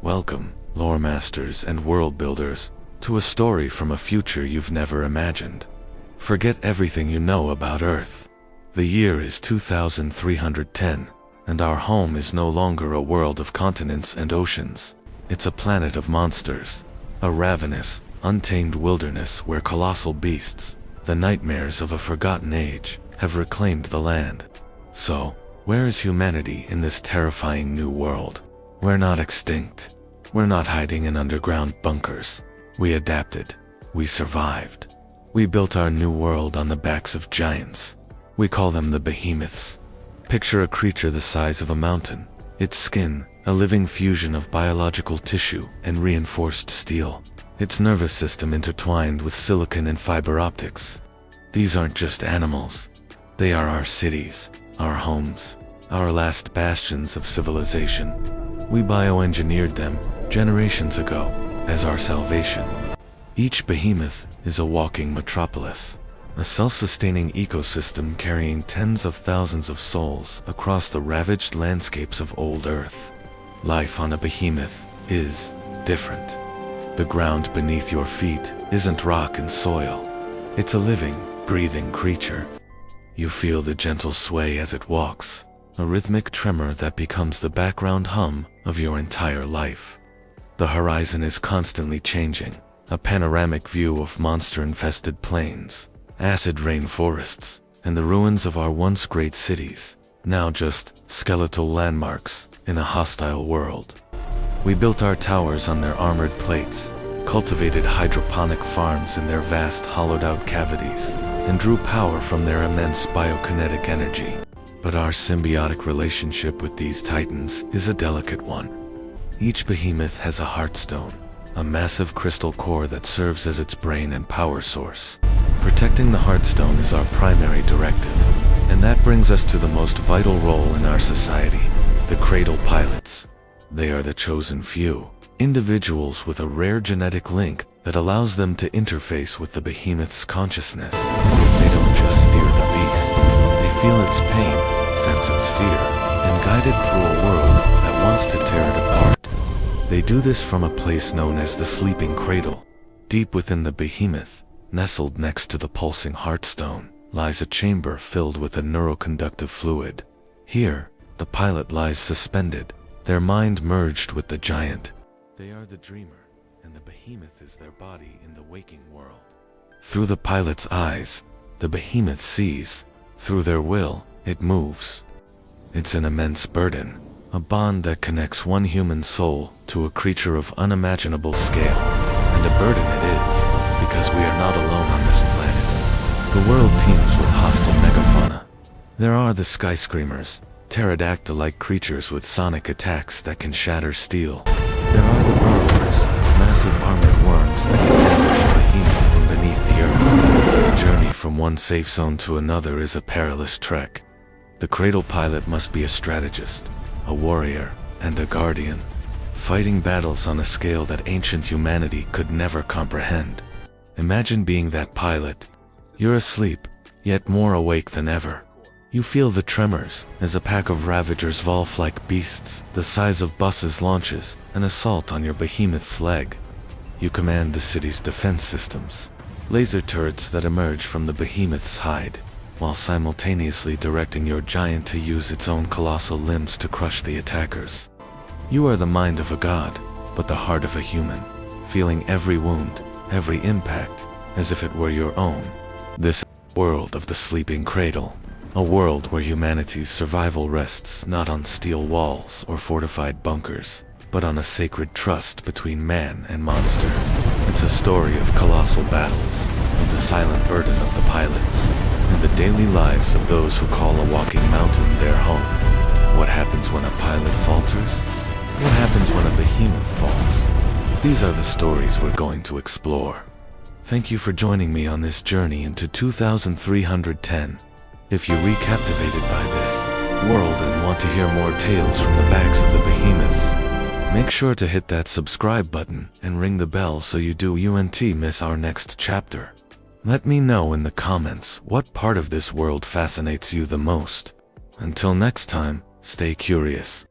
Welcome, lore masters and world builders, to a story from a future you've never imagined. Forget everything you know about Earth. The year is 2310, and our home is no longer a world of continents and oceans. It's a planet of monsters, a ravenous, untamed wilderness where colossal beasts, the nightmares of a forgotten age, have reclaimed the land. So, where is humanity in this terrifying new world? We're not extinct. We're not hiding in underground bunkers. We adapted. We survived. We built our new world on the backs of giants. We call them the Behemoths. Picture a creature the size of a mountain. Its skin, a living fusion of biological tissue and reinforced steel. Its nervous system intertwined with silicon and fiber optics. These aren't just animals. They are our cities, our homes, our last bastions of civilization. We bioengineered them generations ago as our salvation. Each behemoth is a walking metropolis, a self-sustaining ecosystem carrying tens of thousands of souls across the ravaged landscapes of old Earth. Life on a behemoth is different. The ground beneath your feet isn't rock and soil. It's a living, breathing creature. You feel the gentle sway as it walks, a rhythmic tremor that becomes the background hum of your entire life. The horizon is constantly changing, a panoramic view of monster-infested plains, acid rain forests, and the ruins of our once great cities, now just skeletal landmarks in a hostile world. We built our towers on their armored plates, cultivated hydroponic farms in their vast hollowed-out cavities, and drew power from their immense biokinetic energy. But our symbiotic relationship with these titans is a delicate one. Each behemoth has a heartstone, a massive crystal core that serves as its brain and power source. Protecting the heartstone is our primary directive, and that brings us to the most vital role in our society, the cradle pilots. They are the chosen few, individuals with a rare genetic link that allows them to interface with the behemoth's consciousness. They don't just steer the beast, they feel its pain, sense its fear, and guide it through a world that wants to tear it apart. They do this from a place known as the sleeping cradle. Deep within the behemoth, nestled next to the pulsing heartstone, lies a chamber filled with a neuroconductive fluid. Here, the pilot lies suspended, their mind merged with the giant. They are the dreamer, and the behemoth is their body in the waking world. Through the pilot's eyes, the behemoth sees. Through their will, it moves. It's an immense burden, a bond that connects one human soul to a creature of unimaginable scale. And a burden it is, because we are not alone on this planet. The world teems with hostile megafauna. There are the skyscreamers, pterodactyl-like creatures with sonic attacks that can shatter steel. There are the burrowers, massive armored worms that can ambush a behemoth from beneath the earth. The journey from one safe zone to another is a perilous trek. The cradle pilot must be a strategist, a warrior, and a guardian, fighting battles on a scale that ancient humanity could never comprehend. Imagine being that pilot. You're asleep, yet more awake than ever. You feel the tremors as a pack of ravagers Volf-like beasts the size of buses launches an assault on your behemoth's leg. You command the city's defense systems, laser turrets that emerge from the behemoth's hide, while simultaneously directing your giant to use its own colossal limbs to crush the attackers. You are the mind of a god, but the heart of a human, feeling every wound, every impact, as if it were your own. This is the world of the sleeping cradle. A world where humanity's survival rests not on steel walls or fortified bunkers, but on a sacred trust between man and monster. It's a story of colossal battles, of the silent burden of the pilots, and the daily lives of those who call a walking mountain their home. What happens when a pilot falters? What happens when a behemoth falls? These are the stories we're going to explore. Thank you for joining me on this journey into 2310. If you're recaptivated by this world and want to hear more tales from the backs of the behemoths, make sure to hit that subscribe button and ring the bell so you don't miss our next chapter. Let me know in the comments what part of this world fascinates you the most. Until next time, stay curious.